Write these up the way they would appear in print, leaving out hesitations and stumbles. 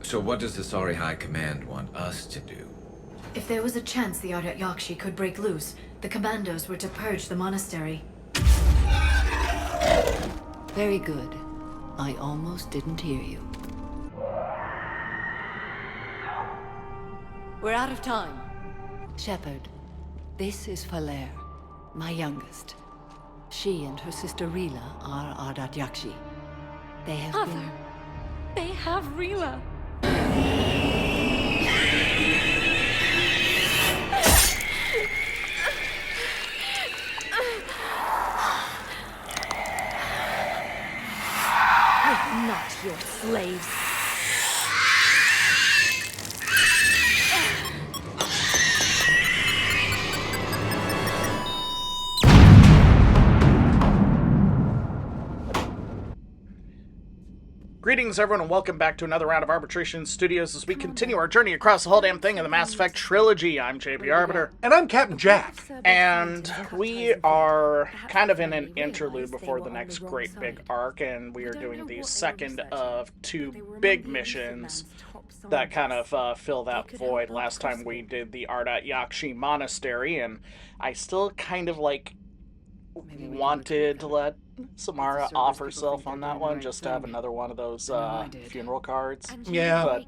So what does the Sorry High Command want us to do? If there was a chance the Ardat Yakshi could break loose, the commandos were to purge the monastery. Very good. I almost didn't hear you. We're out of time. Shepard, this is Falere, my youngest. She and her sister Rila are Ardat Yakshi. They have been... They have Rila. We're not your slaves. Greetings, everyone, and welcome back to another round of Arbitration Studios as we continue our journey across the whole damn thing in the Mass Effect trilogy. I'm JP Arbiter. And I'm Captain Jack. And we are kind of in an interlude before the next great big arc, and we are doing the second of two big missions that kind of fill that void. Last time we did the Ardat Yakshi Monastery, and I still kind of, wanted to let Samara off herself on that one, just to have another one of those funeral cards. Yeah.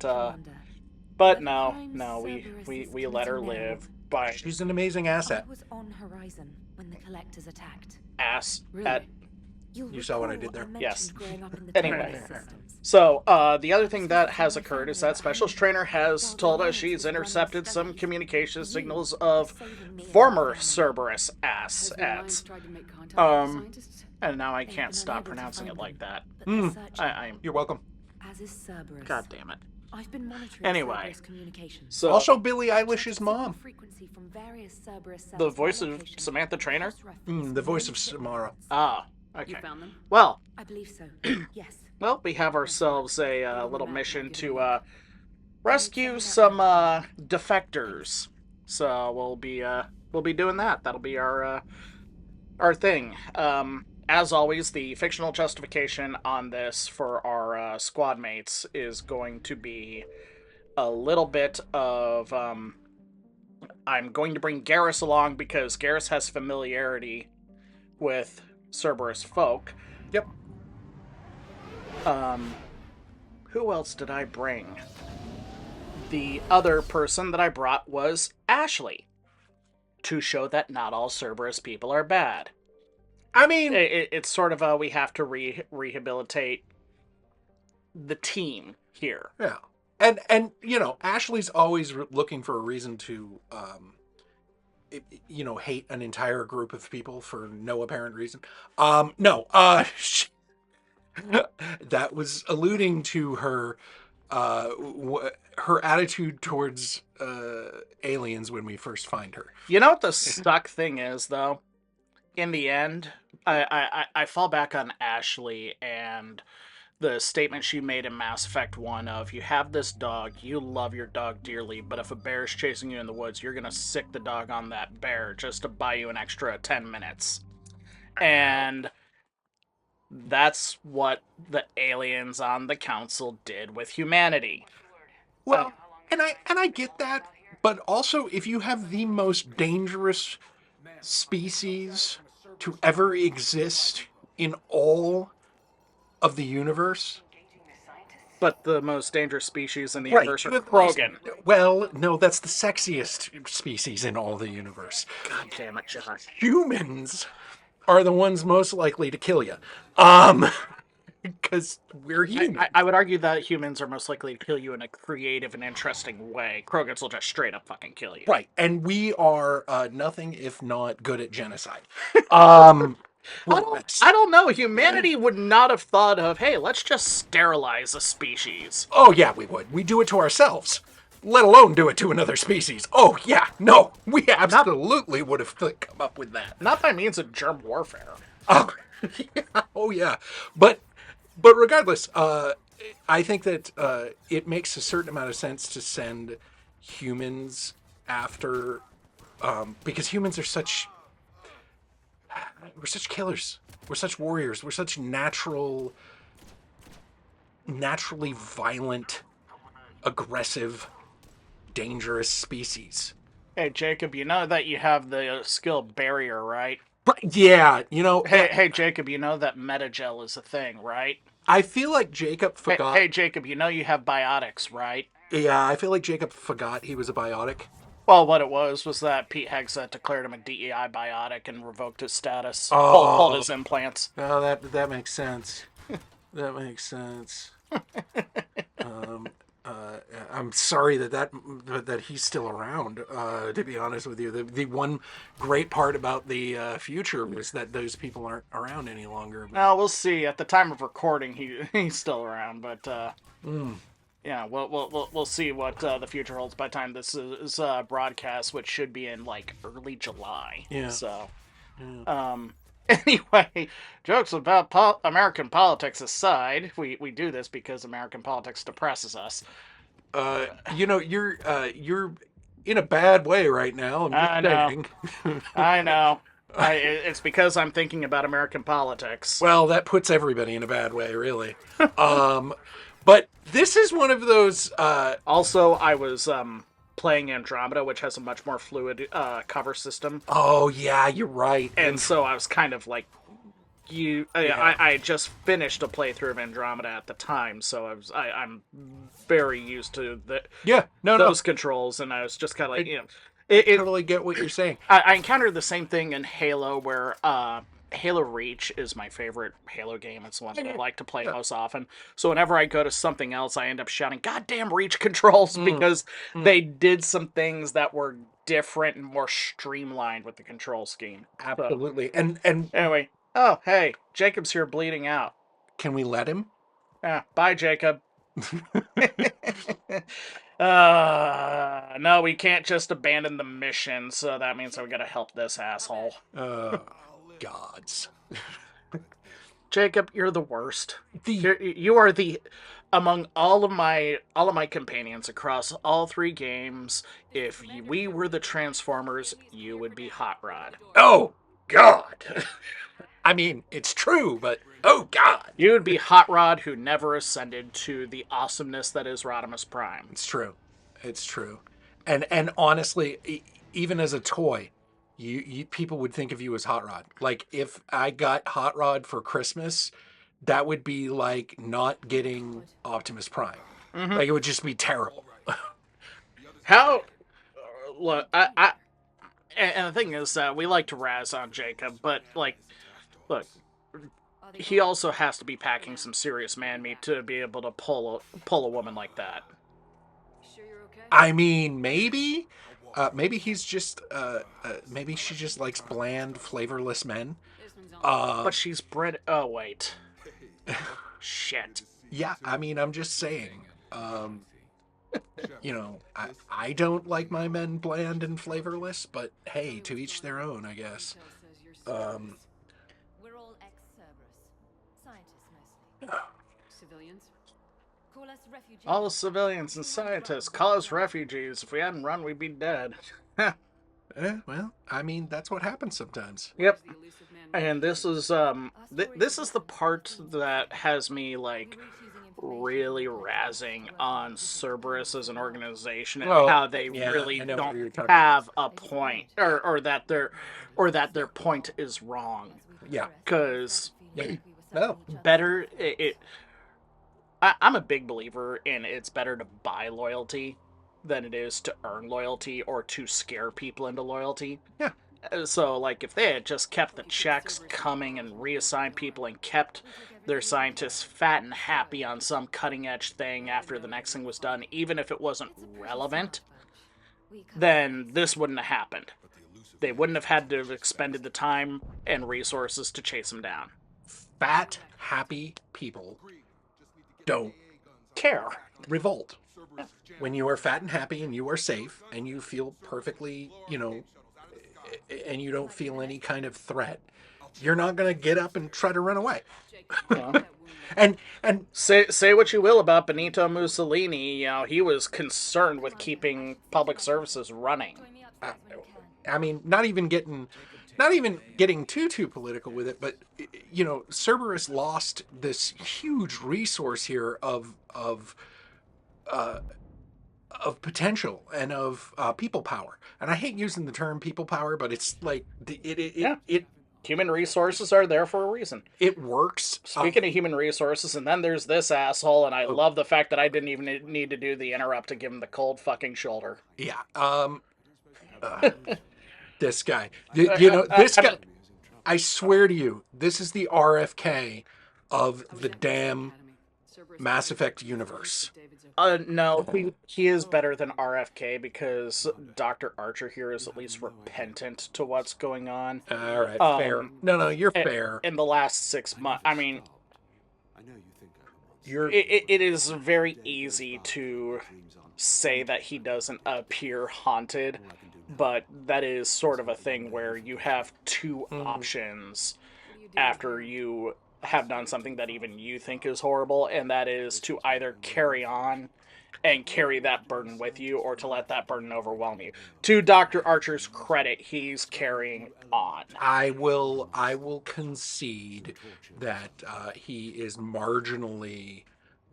But no, we let her live. By She's an amazing asset. I was on Horizon when the Collectors attacked. ass Really? at You saw what I did there? Yes. Anyway. Anyway. So, the other thing that has occurred is that Specialist Trainer has told us she's intercepted some communication signals of former Cerberus assets. And now I can't stop pronouncing it like that. I'm... You're welcome. As is Cerberus. God damn it. I've been monitoring Anyway. Cerberus communications. So, Also, Billie Eilish's mom. Frequency from various Cerberus cells the voice of location. Samantha Trainer? The voice of Samara. Ah, okay. You found them? Well, I believe so. Yes. we have ourselves a little mission to rescue some defectors. So we'll be doing that. That'll be our thing. As always, the fictional justification on this for our squad mates is going to be a little bit of I'm going to bring Garrus along because Garrus has familiarity with Cerberus folk. Yep. Who else did I bring? The other person that I brought was Ashley, to show that not all Cerberus people are bad. I mean... It's sort of we have to rehabilitate the team here. Yeah. And Ashley's always looking for a reason to, hate an entire group of people for no apparent reason. That was alluding to her, her attitude towards aliens when we first find her. You know what the stuck thing is, though? In the end, I fall back on Ashley and the statement she made in Mass Effect 1 of, you have this dog, you love your dog dearly, but if a bear is chasing you in the woods, you're gonna sick the dog on that bear just to buy you an extra 10 minutes. And that's what the aliens on the council did with humanity. Well, and I get that, but also if you have the most dangerous species to ever exist in all of the universe. But the most dangerous species in the universe are Krogan. Well, no, that's the sexiest species in all the universe. God damn it, Josh. Humans are the ones most likely to kill you. Because we're human. I would argue that humans are most likely to kill you in a creative and interesting way. Krogans will just straight up fucking kill you. Right, and we are nothing if not good at genocide. I don't know. Humanity would not have thought of, hey, let's just sterilize a species. Oh, yeah, we would. We do it to ourselves, let alone do it to another species. Oh, yeah, no, we absolutely would have come up with that. Not by means of germ warfare. Oh, yeah. Oh, yeah. But regardless, I think that it makes a certain amount of sense to send humans after, because humans are we're such killers. We're such warriors. We're such naturally violent aggressive, dangerous species. Hey, Jacob, you know that you have the skill barrier, right? But yeah, Hey, Jacob, you know that metagel is a thing, right? I feel like Jacob forgot. Hey, Jacob, you know you have biotics, right? Yeah, I feel like Jacob forgot he was a biotic. Well, what it was that Pete Hegseth declared him a DEI biotic and revoked his status. Pulled Oh, his implants. oh, that makes sense. That makes sense. Um, I'm sorry that he's still around. To be honest with you, the one great part about the future was that those people aren't around any longer. Well, we'll see. At the time of recording, he's still around, but yeah, we'll see what the future holds by the time this is broadcast, which should be in like early July. Yeah. So, anyway, jokes about American politics aside, we do this because American politics depresses us. You're in a bad way right now. I'm just I know. saying. I know. It's because I'm thinking about American politics. Well, that puts everybody in a bad way, really. But this is one of those. Also, I was playing Andromeda, which has a much more fluid cover system, Oh yeah, you're right. and so I was kind of like, I had just finished a playthrough of Andromeda at the time, so I'm very used to Yeah, no, those controls, and I was just kind of like, I totally get what you're saying. I encountered the same thing in Halo, where Halo Reach is my favorite Halo game. It's the one that I like to play most often. So whenever I go to something else, I end up shouting, "Goddamn Reach controls!" because they did some things that were different and more streamlined with the control scheme. Absolutely. So, And anyway, oh hey, Jacob's here bleeding out. can we let him? Bye, Jacob. No, we can't just abandon the mission, so that means we gotta help this asshole. Gods. Jacob, you're the worst. You are the among all of my companions across all three games. If we were the Transformers, you would be Hot Rod. Oh God. I mean, it's true, but oh God. You would be Hot Rod who never ascended to the awesomeness that is Rodimus Prime. It's true. It's true. And honestly, even as a toy, you people would think of you as Hot Rod. Like if I got Hot Rod for Christmas, that would be like not getting Optimus Prime. Like it would just be terrible. How? Look, and the thing is, we like to razz on Jacob, but like, look, he also has to be packing some serious man meat to be able to pull a woman like that. I mean, maybe he's just maybe she just likes bland, flavorless men. But she's bred. Oh wait, shit. Yeah, I mean, I'm just saying. I don't like my men bland and flavorless, but hey, to each their own, I guess. We're all ex-Cerberus. Scientists mostly. Civilians. Call us refugees. All the civilians and scientists call us refugees. If we hadn't run, we'd be dead. Well, I mean, that's what happens sometimes. Yep. And this is this is the part that has me like really razzing on Cerberus as an organization and how they really don't have a point, or that their point is wrong. Yeah. Because No. better I'm a big believer in it's better to buy loyalty than it is to earn loyalty or to scare people into loyalty. Yeah. So, like, if they had just kept the checks coming and reassigned people and kept their scientists fat and happy on some cutting-edge thing after the next thing was done, even if it wasn't relevant, then this wouldn't have happened. They wouldn't have had to have expended the time and resources to chase them down. Fat, happy people don't Care. revolt. When you are fat and happy and you are safe and you feel perfectly, and you don't feel any kind of threat, you're not going to get up and try to run away. and Say what you will about Benito Mussolini, he was concerned with keeping public services running. I mean, not even getting too political with it, but Cerberus lost this huge resource here of potential and of people power. And I hate using the term people power, but it's like Yeah. Human resources are there for a reason. it works. Speaking of human resources, and then there's this asshole, and I love the fact that I didn't even need to do the interrupt to give him the cold fucking shoulder. Yeah. This guy. This guy. I swear to you, this is the RFK of the damn Mass Effect universe. No, he is better than RFK because Dr. Archer here is at least repentant to what's going on. All right, fair. No, you're fair. In the last 6 months, I mean, it is very easy to say that he doesn't appear haunted, but that is sort of a thing where you have two options after you have done something that even you think is horrible, and that is to either carry on and carry that burden with you, or to let that burden overwhelm you. To Dr. Archer's credit, he's carrying on. I will concede that he is marginally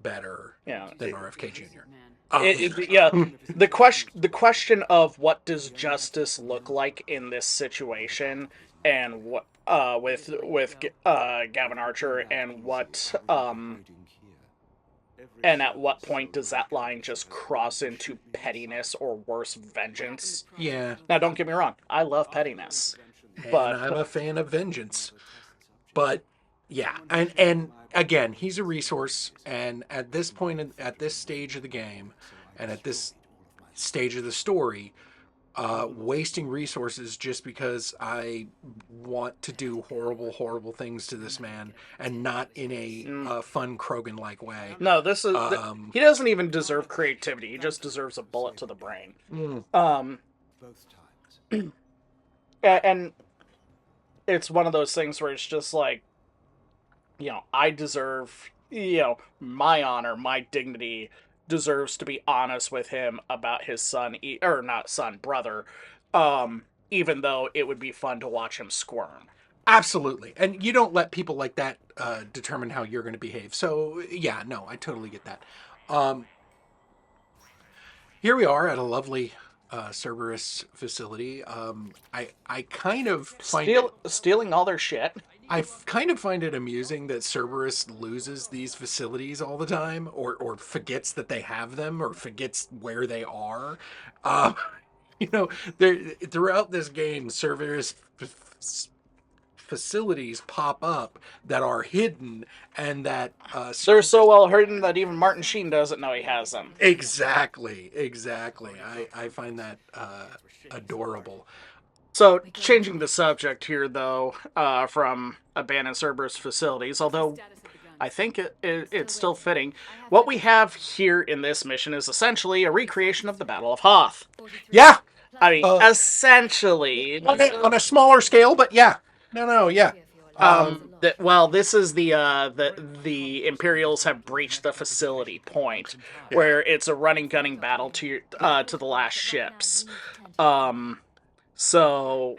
better than RFK Jr. The question of what does justice look like in this situation, and what with Gavin Archer, and what and at what point does that line just cross into pettiness or worse, vengeance? Yeah. Now, don't get me wrong, I love pettiness, but I'm a fan of vengeance. But yeah, and again, he's a resource, and at this point, at this stage of the game, and at this stage of the story, wasting resources just because I want to do horrible things to this man, and not in a fun Krogan-like way. No, this is he doesn't even deserve creativity. He just deserves a bullet to the brain. And it's one of those things where it's just like, I deserve, my honor, my dignity deserves to be honest with him about his son, or not son, brother, even though it would be fun to watch him squirm. Absolutely. And you don't let people like that determine how you're going to behave. So, yeah, no, I totally get that. Here we are at a lovely Cerberus facility. I kind of find stealing all their shit. I kind of find it amusing that Cerberus loses these facilities all the time, or forgets that they have them, or forgets where they are. Throughout this game, Cerberus facilities pop up that are hidden, and that they're so well hidden that even Martin Sheen doesn't know he has them. Exactly. I find that adorable. So, changing the subject here, though, from abandoned Cerberus facilities, although I think it's still fitting, what we have here in this mission is essentially a recreation of the Battle of Hoth. Yeah! I mean, essentially. On a smaller scale, but yeah. No, yeah. This is the Imperials have breached the facility point, where it's a gunning battle to the last ships. So,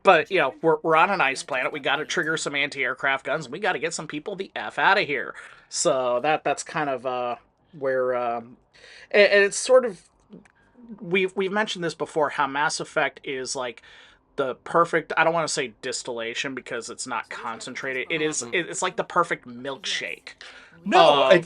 but we're on an ice planet. We got to trigger some anti-aircraft guns, and we got to get some people the F out of here. So that's kind of where, and it's sort of, we've mentioned this before, how Mass Effect is like the perfect, I don't want to say distillation because it's not concentrated. It's like the perfect milkshake. No, I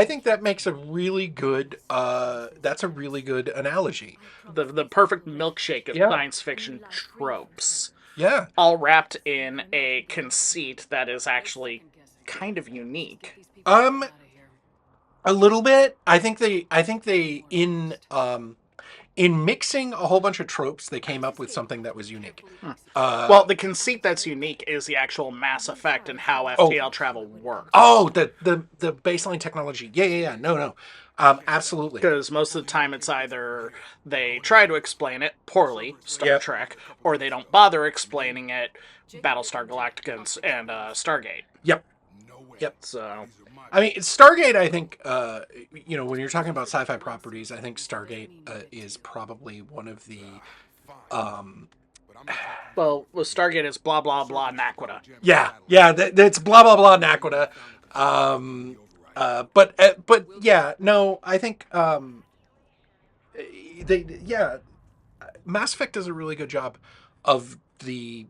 think that makes a really good, that's a really good analogy. The perfect milkshake of science fiction tropes. Yeah. All wrapped in a conceit that is actually kind of unique. A little bit. I think they in mixing a whole bunch of tropes, they came up with something that was unique. Well, the conceit that's unique is the actual Mass Effect and how FTL travel works. Oh, the baseline technology. Yeah. No. Absolutely. Because most of the time it's either they try to explain it poorly, Star Trek, or they don't bother explaining it, Battlestar Galactica and Stargate. Yep. So, I mean, Stargate, I think, when you're talking about sci-fi properties, I think Stargate is probably one of the... Well, Stargate is blah, blah, blah, Naquita. Yeah, that's blah, blah, blah, Naquita. But yeah, no, I think yeah, Mass Effect does a really good job of the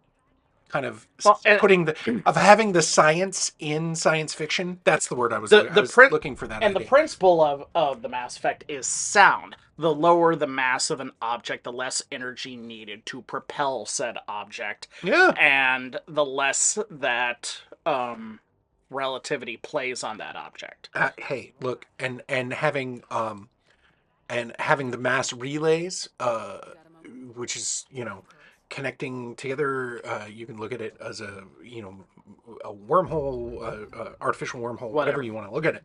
kind of Well, and putting the of having the science in science fiction. That's the word I was I the was print looking for that and the idea. principle of the Mass Effect is sound. The lower the mass of an object, the less energy needed to propel said object, Yeah. and the less that relativity plays on that object. Hey, look, and having the mass relays, which is connecting together. You can look at it as a wormhole, artificial wormhole, whatever Whatever. you want to look at it.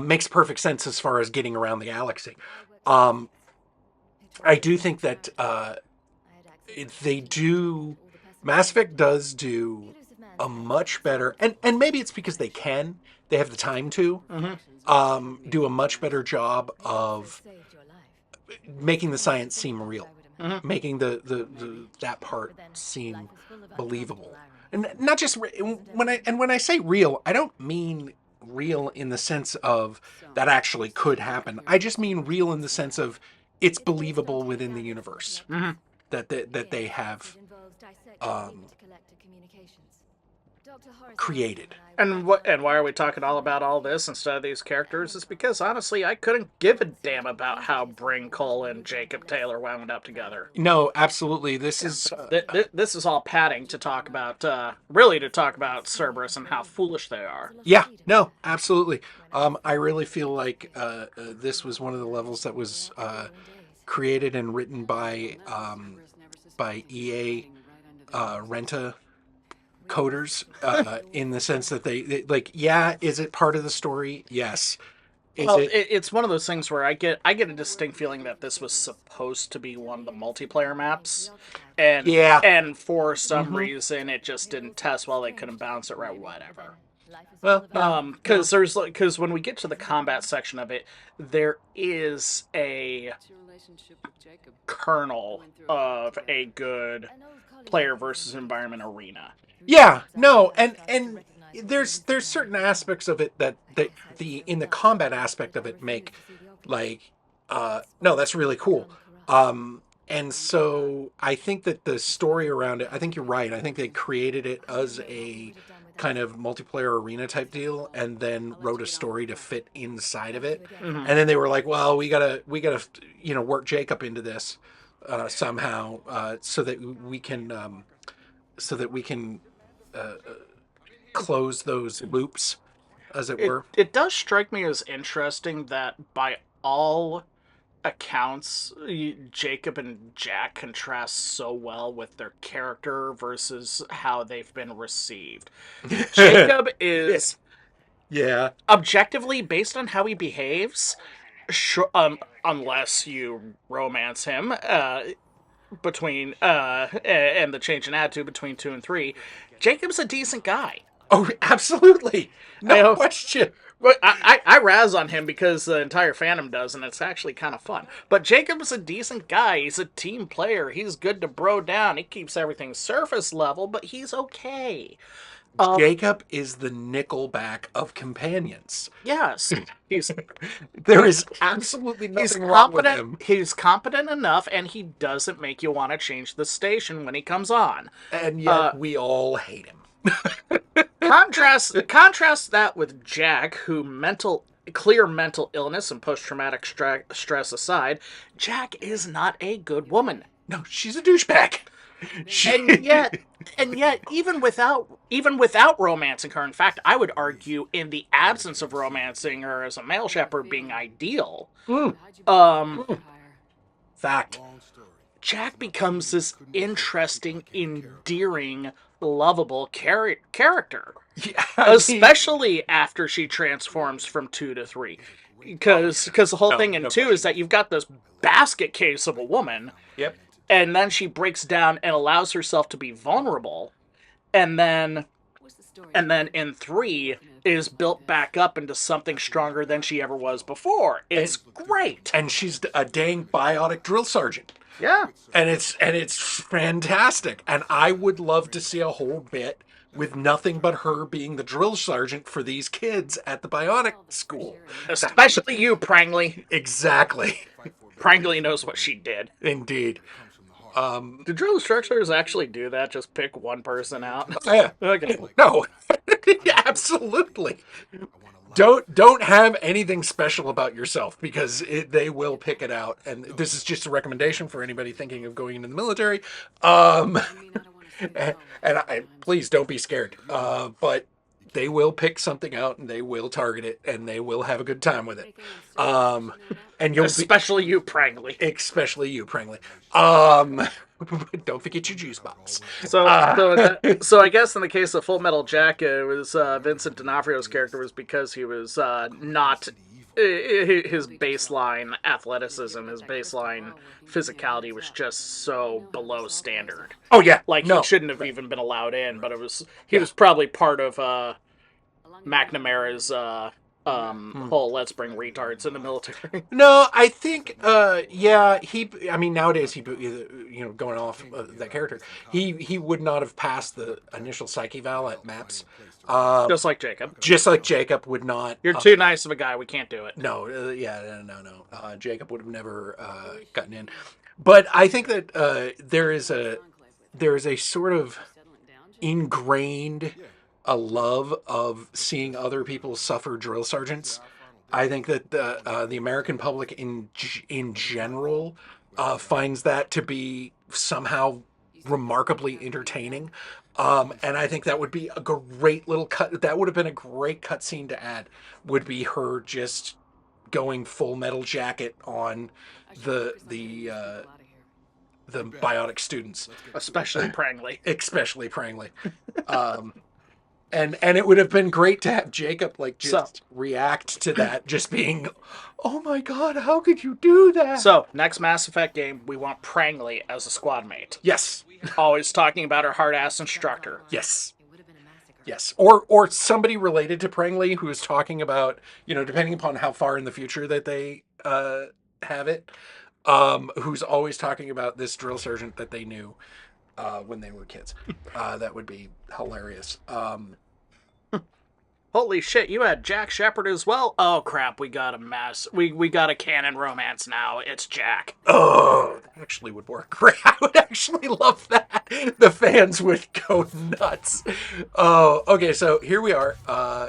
Makes perfect sense as far as getting around the galaxy. I do think that they do. Mass Effect does do a much better, and maybe it's because they have the time to do a much better job of making the science seem real, making the that part seem believable, and not just when I say real, I don't mean real in the sense of that actually could happen. I just mean real in the sense of it's believable within the universe that they have created. And why are we talking all about all this instead of these characters? Is because honestly, I couldn't give a damn about how Bring Cole and Jacob Taylor wound up together. No, absolutely. This is This is all padding to talk about, really to talk about Cerberus and how foolish they are. yeah, no, absolutely. I really feel like this was one of the levels that was created and written by EA Renta coders in the sense that they like, yeah, is it part of the story? Yes. Is Well, it? it's one of those things where I get a distinct feeling that this was supposed to be one of the multiplayer maps, and Yeah. and for some reason it just didn't test well. They couldn't bounce it right, whatever. Well, Because when we get to the combat section of it, there is a kernel of a good player versus environment arena. yeah, no, and there's certain aspects of it that the in the combat aspect of it make like no, that's really cool. And so I think that the story around it, I think you're right. I think they created it as a kind of multiplayer arena type deal and then wrote a story to fit inside of it. And then they were like, well, we gotta work Jacob into this somehow so that we can close those loops, as it were. It does strike me as interesting that by all accounts, Jacob and Jack contrast so well with their character versus how they've been received. Jacob is Yeah. objectively, based on how he behaves, unless you romance him, between and the change in attitude between 2 and 3, Jacob's a decent guy. Oh, absolutely. No question. But I razz on him because the entire fandom does, and it's actually kind of fun. But Jacob's a decent guy. He's a team player. He's good to bro down. He keeps everything surface level, but he's okay. Jacob is the Nickelback of companions. Yes, There is absolutely he's nothing wrong with him. competent. He's competent enough, and he doesn't make you want to change the station when he comes on. And yet we all hate him. Contrast that with Jack, who clear mental illness and post-traumatic stress aside, Jack is not a good woman. No, she's a douchebag. And yet, even without romancing her, in fact, I would argue in the absence of romancing her as a male shepherd being ideal, Fact. Jack becomes this interesting, endearing, lovable character. Yeah, Especially after she transforms from 2 to 3. Because the whole thing in no 2 is that you've got this basket case of a woman, Yep. and then she breaks down and allows herself to be vulnerable, and then in 3 is built back up into something stronger than she ever was before. It's great. And she's a dang biotic drill sergeant. Yeah. And it's fantastic. And I would love to see a whole bit with nothing but her being the drill sergeant for these kids at the bionic school. Especially you, Prangley. Exactly. Prangley knows what she did. Indeed. Did drill instructors actually do that? Just pick one person out? Yeah. Okay. No. Absolutely. Don't have anything special about yourself because they will pick it out. And this is just a recommendation for anybody thinking of going into the military. And please don't be scared. But they will pick something out and they will target it and they will have a good time with it. And you'll Especially you, Prangley. especially you, Prangley. Don't forget your juice box. So I guess in the case of Full Metal Jacket, it was Vincent D'Onofrio's character was because he was not his baseline athleticism, his baseline physicality was just so below standard. Oh yeah, Like no. he shouldn't have even been allowed in, but he was probably part of McNamara's whole let's bring retards in the military. No, I think, yeah, I mean, nowadays, going off that character, he would not have passed the initial psych eval at MAPS. Just like Jacob. Just like Jacob would not. You're too nice of a guy, we can't do it. No, no. Jacob would have never gotten in. But I think that there is a sort of ingrained a love of seeing other people suffer drill sergeants. I think that the American public in general finds that to be somehow remarkably entertaining. And I think that would be a great little cut. That would have been a great cutscene to add. Would be her just going Full Metal Jacket on the biotic students, Especially Prangley. especially Prangley. And it would have been great to have Jacob react to that, just being, oh my god, how could you do that? So, next Mass Effect game, we want Prangley as a squad mate. Yes. Always talking about her hard-ass instructor. Yes. Yes. Or somebody related to Prangley who is talking about, depending upon how far in the future that they have it, who's always talking about this drill sergeant that they knew when they were kids. That would be hilarious. Holy shit, you had Jack Shepard as well? Oh crap, we got a canon romance now. It's Jack. Oh, that actually would work great. I would actually love that. The fans would go nuts. Oh, okay, so here we are.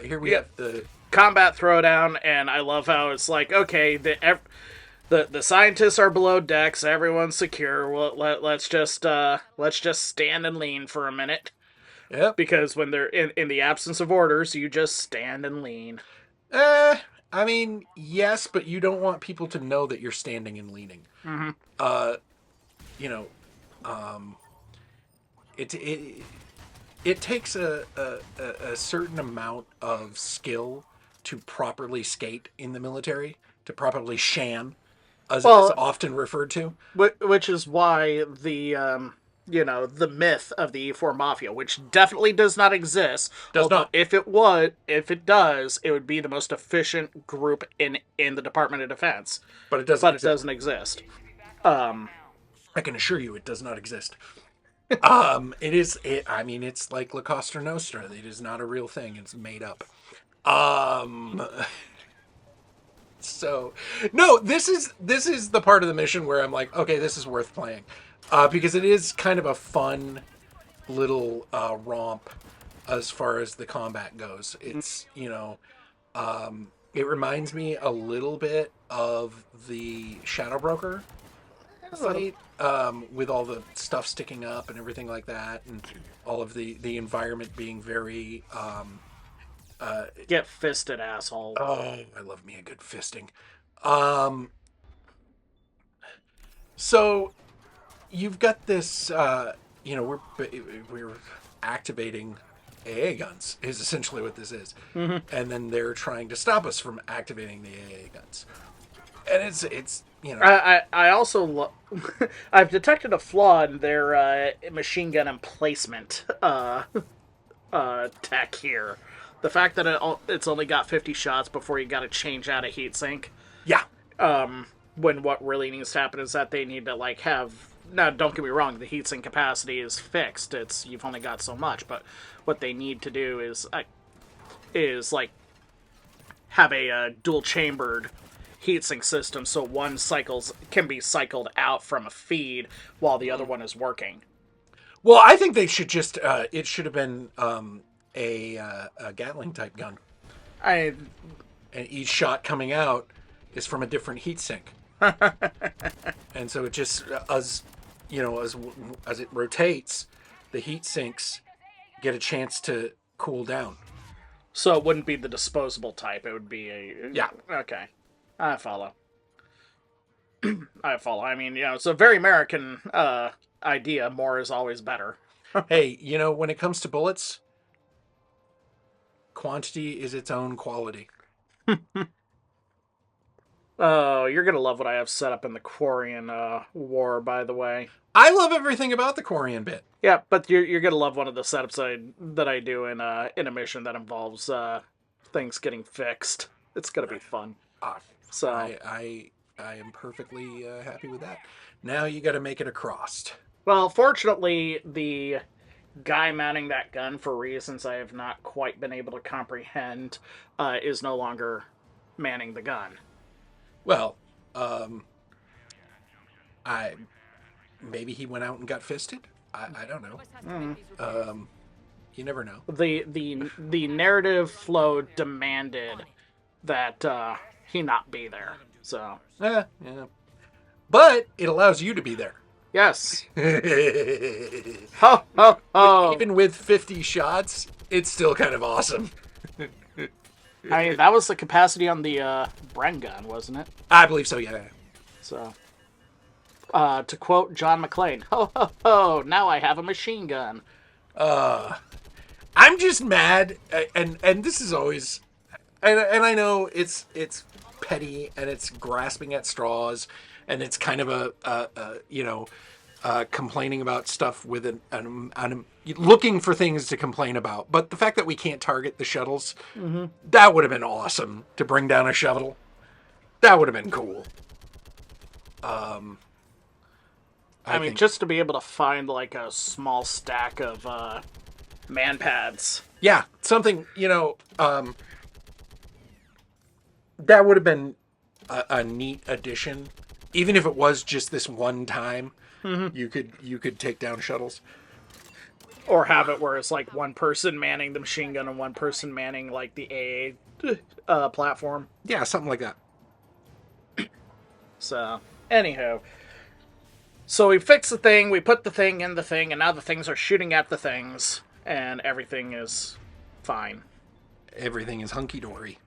Here we have the combat throwdown, and I love how it's like, okay, the scientists are below decks, everyone's secure. Well, let's just stand and lean for a minute. Yep. Because when they're in the absence of orders, you just stand and lean. I mean, yes, but you don't want people to know that you're standing and leaning. Mm-hmm. It takes a certain amount of skill to properly skate in the military, to properly shan, as often referred to. Which is why the myth of the E4 Mafia, which definitely does not exist. Does not. If it does, it would be the most efficient group in the Department of Defense. But it doesn't. It doesn't exist. I can assure you, it does not exist. I mean, it's like La Costa Nostra. It is not a real thing. It's made up. So, no, this is the part of the mission where I'm like, okay, this is worth playing. Because it is kind of a fun little romp as far as the combat goes. It's, it reminds me a little bit of the Shadow Broker fight, with all the stuff sticking up and everything like that, and all of the environment being very... Get fisted, asshole. Oh, I love me a good fisting. So... You've got this, we're activating AA guns, is essentially what this is. Mm-hmm. And then they're trying to stop us from activating the AA guns. And it's I also I've detected a flaw in their machine gun emplacement tech here. The fact that it's only got 50 shots before you got to change out a heatsink. Yeah. When what really needs to happen is that they need to have... Now, don't get me wrong, the heatsink capacity is fixed. You've only got so much, but what they need to do is have a dual-chambered heatsink system, so one can be cycled out from a feed while the other one is working. Well, I think they should just. It should have been a Gatling type gun, I and each shot coming out is from a different heat sink. And so it just as as it rotates, the heat sinks get a chance to cool down. So it wouldn't be the disposable type. It would be a... Yeah. Okay. I follow. I follow. I mean, it's a very American idea. More is always better. Hey, when it comes to bullets, quantity is its own quality. Oh, you're going to love what I have set up in the Quarian War, by the way. I love everything about the Quarian bit. Yeah, but you're going to love one of the setups that I do in a mission that involves things getting fixed. It's going to be fun. So I am perfectly happy with that. Now you got to make it across. Well, fortunately, the guy mounting that gun, for reasons I have not quite been able to comprehend, is no longer manning the gun. Well, maybe he went out and got fisted. I don't know. You never know. The narrative flow demanded that he not be there. So Yeah. But it allows you to be there. yes. Ho ho ho! Even with 50 shots, it's still kind of awesome. I mean, that was the capacity on the Bren gun, wasn't it? I believe so, yeah. So, to quote John McClane, ho ho ho! Now I have a machine gun. I'm just mad, and this is always, and I know it's petty and it's grasping at straws, and it's kind of complaining about stuff with an looking for things to complain about. But the fact that we can't target the shuttles, that would have been awesome to bring down a shuttle. That would have been cool. I mean, just to be able to find like a small stack of man pads. Yeah, something, that would have been a neat addition. Even if it was just this one time, you could take down shuttles. Or have it where it's like one person manning the machine gun and one person manning like the AA platform. Yeah, something like that. So, anywho. So we fix the thing, we put the thing in the thing, and now the things are shooting at the things, and everything is fine. Everything is hunky-dory.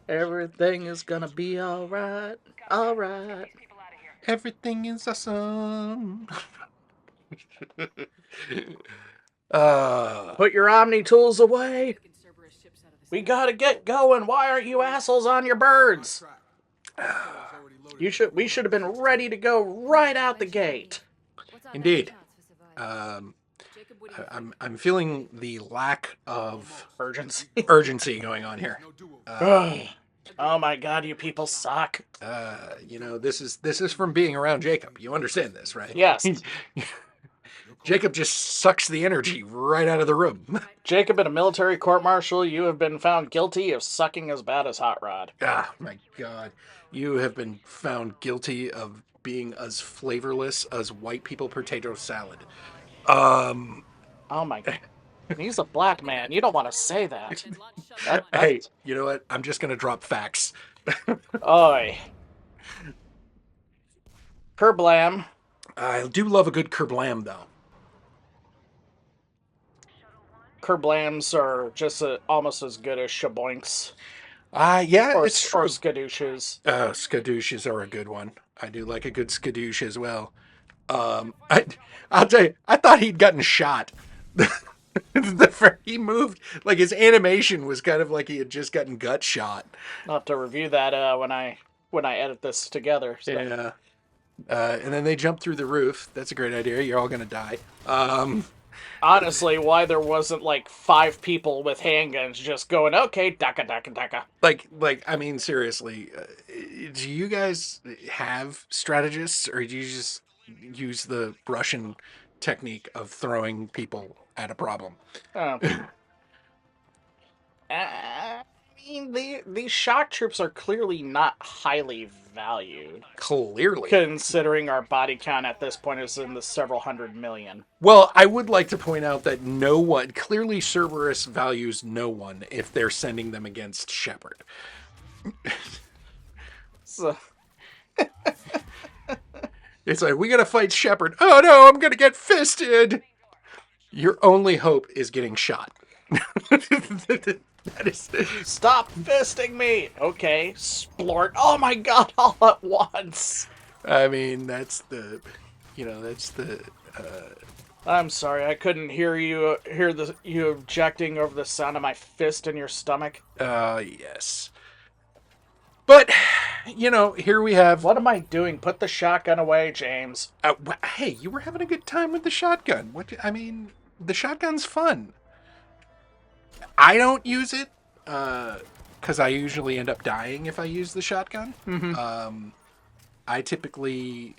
Everything is gonna be alright, alright. Everything is awesome. Put your Omni tools away. We gotta get going. Why aren't you assholes on your birds? We should have been ready to go right out the gate. Indeed. I'm feeling the lack of urgency going on here. Oh my god, you people suck. This is from being around Jacob. You understand this, right? Yes. Jacob just sucks the energy right out of the room. Jacob, in a military court-martial, you have been found guilty of sucking as bad as Hot Rod. Ah, my God. You have been found guilty of being as flavorless as white people potato salad. Oh my god. He's a black man. You don't want to say that. Hey, you know what? I'm just going to drop facts. Oi. Kerblam. I do love a good kerblam, though. Kerblams are just almost as good as shaboinks. Yeah, it's true. Or skadooches. Skadooshes are a good one. I do like a good skadoosh as well. I'll tell you, I thought he'd gotten shot. He moved, like his animation was kind of like he had just gotten gut shot. I'll have to review that when I edit this together. So. Yeah. And then they jump through the roof. That's a great idea. You're all gonna die. Honestly, why there wasn't like 5 people with handguns just going, okay, daka daka daka. Like, I mean, seriously, do you guys have strategists, or do you just use the Russian technique of throwing people at a problem? mean, these shock troops are clearly not highly valued, Clearly. considering our body count at this point is in the several hundred million. Well, I would like to point out that no one, clearly Cerberus values no one if they're sending them against Shepard. So, It's like, we gotta fight Shepard. Oh no, I'm gonna get fisted! Your only hope is getting shot. That is... stop fisting me! Okay, splort. Oh my god, all at once! I mean, that's the... You know, that's the... I'm sorry, I couldn't hear you objecting over the sound of my fist in your stomach. Yes. But, you know, here we have... What am I doing? Put the shotgun away, James. Hey, you were having a good time with the shotgun. I mean, the shotgun's fun. I don't use it, because I usually end up dying if I use the shotgun. Mm-hmm. I typically,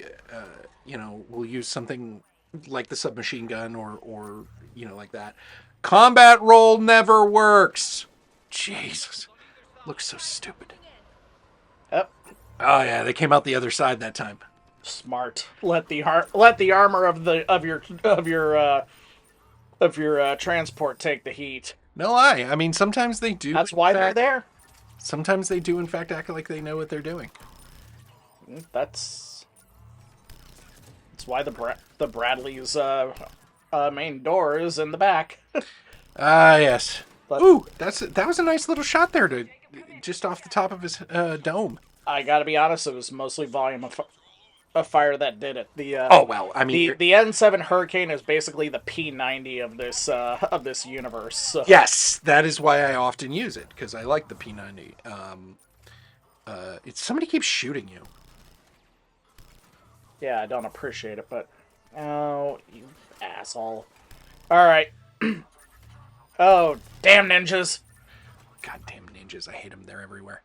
you know, will use something like the submachine gun or, you know, like that. Combat roll never works. Jesus. Looks so stupid. Yep. Oh yeah, they came out the other side that time. Smart. Let the armor of your transport take the heat. No lie. I mean, sometimes they do. That's why they're there. Sometimes they do, in fact, act like they know what they're doing. That's why the Bradley's main door is in the back. Ah, yes. But- Ooh, that was a nice little shot there to just off the top of his dome. I gotta be honest, it was mostly volume of fire that did it. Oh well, I mean, the N7 Hurricane is basically the P90 of this universe. So. yes, that is why I often use it because I like the P90. Somebody keeps shooting you. Yeah, I don't appreciate it, but oh, you asshole! All right. Oh, damn ninjas! Goddamn ninjas! I hate them. They're everywhere.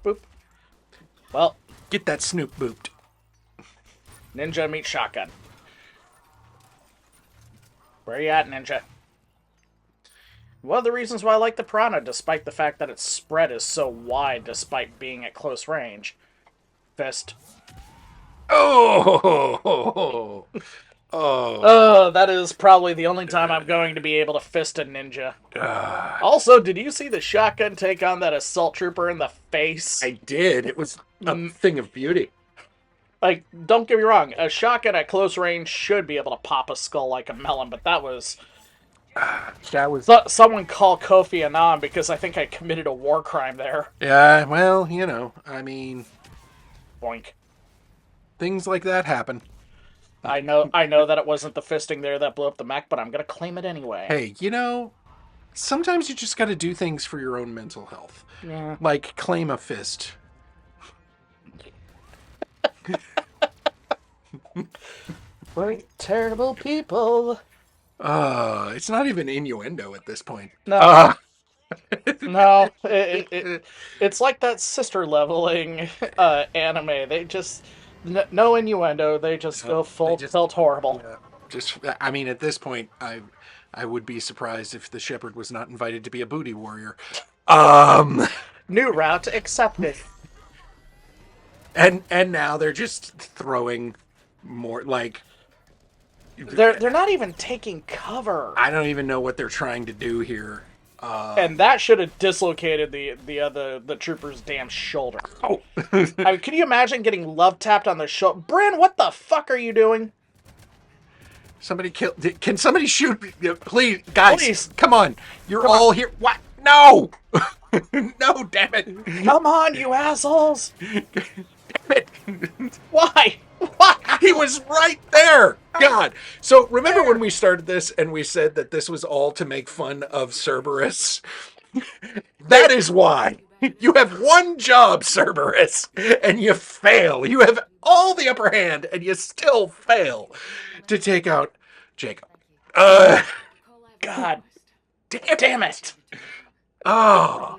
Boop. Well, get that Snoop booped. Ninja meets shotgun. Where you at, Ninja? One of the reasons why I like the Piranha, despite the fact that its spread is so wide despite being at close range. Fist. Oh! Oh. That is probably the only time I'm going to be able to fist a ninja. Also, did you see the shotgun take on that assault trooper in the face? I did. It was a thing of beauty. Like, don't get me wrong, a shotgun at close range should be able to pop a skull like a melon, but that was... Someone call Kofi Annan because I think I committed a war crime there. Yeah, well, you know, I mean... Boink. Things like that happen. I know that it wasn't the fisting there that blew up the mech, but I'm gonna claim it anyway. Hey, you know, sometimes you just gotta do things for your own mental health. Yeah. Like, claim a fist. We're terrible people. It's not even innuendo at this point. No. No. It's like that sister leveling anime. They just... No innuendo. They just go full tilt horrible. I mean, at this point, I would be surprised if the Shepherd was not invited to be a booty warrior. New route accepted. And now they're just throwing more, like... They're not even taking cover. I don't even know what they're trying to do here. And that should have dislocated the trooper's damn shoulder. Oh. I mean, can you imagine getting love tapped on the shoulder? Bryn, what the fuck are you doing? Somebody kill... Can somebody shoot me? Please, guys, Please. Come on. You're all here. What? No! No, damn it. Come on, you assholes! Damn it. Why? Why? He was right there. God. So remember when we started this and we said that this was all to make fun of Cerberus? That is why. You have one job, Cerberus, and you fail. You have all the upper hand, and you still fail to take out Jacob. God damn it. Oh.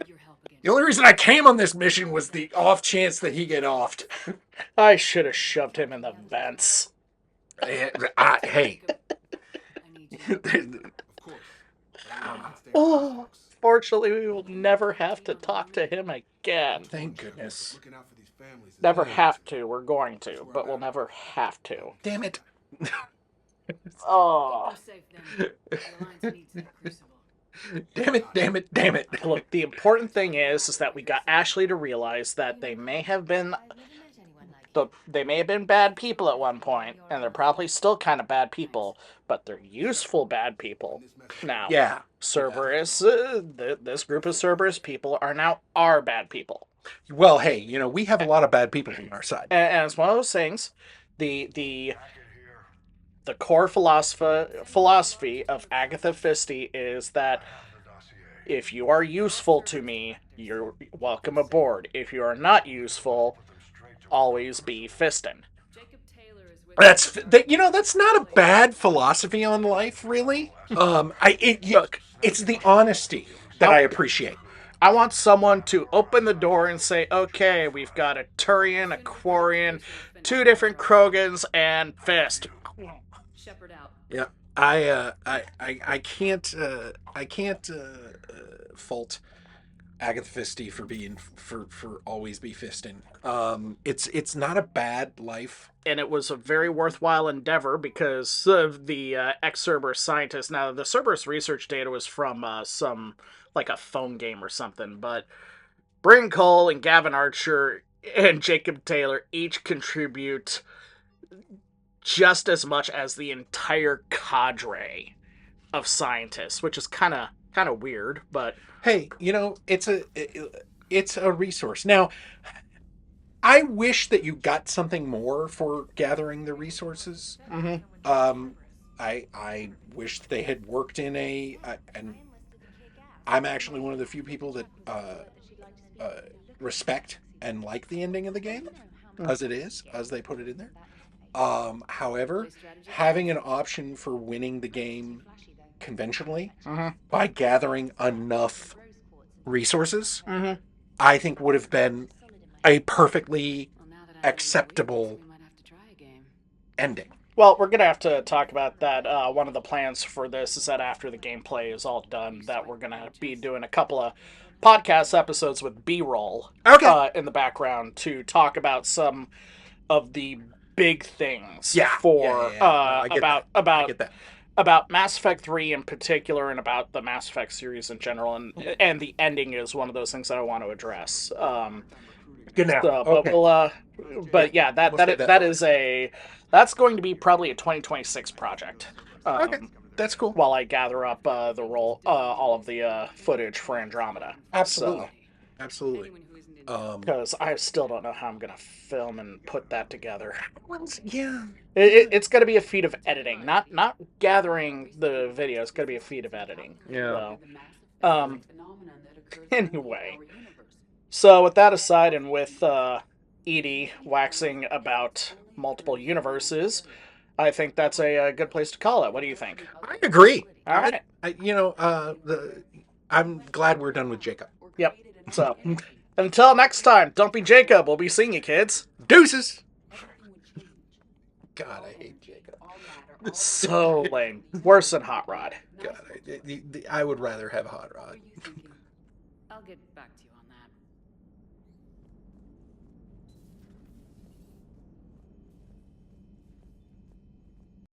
The only reason I came on this mission was the off chance that he get offed. I should have shoved him in the vents. Hey. Oh, Fortunately, we will never have to talk to him again. Thank goodness. Never have to. We're going to, but we'll never have to. Damn it. Oh. Damn it, damn it, damn it. Look, the important thing is that we got Ashley to realize that they may have been bad people at one point, and they're probably still kind of bad people, but they're useful bad people now. Yeah. Cerberus, this group of Cerberus people are now our bad people. Well, hey, we have a lot of bad people on our side. And it's one of those things, the core philosophy of Agatha Christie is that if you are useful to me, you're welcome aboard. If you are not useful, always be fisting. That's not a bad philosophy on life, really. Look, it's the honesty that I appreciate. I want someone to open the door and say, okay, we've got a Turian, a Quarian, 2 different Krogans, and fist. Shepherd out. Yeah, I can't fault Agatha Christie for being for always be fisting. It's not a bad life, and it was a very worthwhile endeavor because of the ex-Cerberus scientists. Now, the Cerberus research data was from some like a phone game or something, but Bryn Cole and Gavin Archer and Jacob Taylor each contribute just as much as the entire cadre of scientists, which is kind of weird, but hey, it's a resource. Now, I wish that you got something more for gathering the resources. Mm-hmm. I wish they had worked in and I'm actually one of the few people that respect and like the ending of the game as it is, as they put it in there. However, having an option for winning the game conventionally by gathering enough resources, I think would have been a perfectly acceptable ending. Well, we're going to have to talk about that. One of the plans for this is that after the gameplay is all done, that we're going to be doing a couple of podcast episodes with B-roll in the background to talk about some of the big things about Mass Effect 3 in particular, and about the Mass Effect series in general, and the ending is one of those things that I want to address. Good now. But yeah, that's going to be probably a 2026 project. Okay, that's cool. While I gather up all of the footage for Andromeda. Absolutely. Because I still don't know how I'm going to film and put that together. Yeah. It's going to be a feat of editing, not gathering the video. It's going to be a feat of editing. Yeah. So, anyway, so with that aside, and with Edie waxing about multiple universes, I think that's a good place to call it. What do you think? I agree. All right. I'm glad we're done with Jacob. Yep. So, until next time, don't be Jacob. We'll be seeing you, kids. Deuces. God, I hate Jacob. So lame. Worse than Hot Rod. God, I would rather have Hot Rod. I'll get back to you